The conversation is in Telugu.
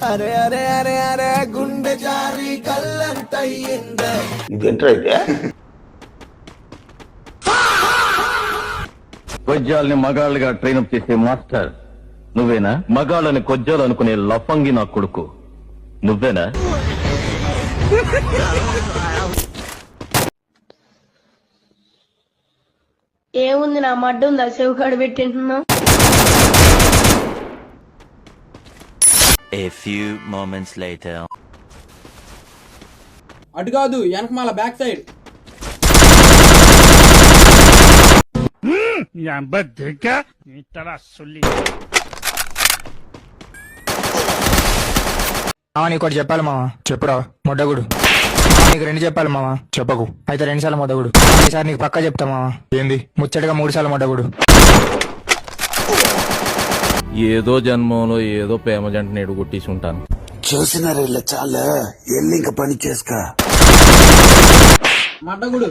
అరే అరే అరే అరే గుండె జారి కళ్ళంతయ్యిందే. ఇదేంట్రా అయితే? కొజ్జాలని మగాళ్ళుగా ట్రైనప్ చేసే మాస్టర్ నువ్వేనా? మగాళ్ళని కొజ్జాలు అనుకునే లఫంగి నా కొడుకు నువ్వేనా? ఏముంది నా మడ్డ ఉందా చెవుకాడు పెట్టింటున్నా. A few moments later. అటు కాదు వెనకమాల బ్యాక్ సైడ్. నీకోటి చెప్పాలి మావా. చెప్పురా మొడ్డగుడు. నీకు 2 చెప్పాలి మావా. చెప్పకు. అయితే 2 సార్లు మొడ్డగుడు. ఈసారి నీకు పక్కా చెప్తా మావా. ఏంది? ముచ్చటగా 3 సార్లు మొడ్డగుడు. ఏదో జన్మంలో ఏదో ప్రేమ జంటని ఎడుగొట్టేసి ఉంటాను. చూసినారు చాలా ఎల్లి ఇంక పని చేసుక మడ్డగుడు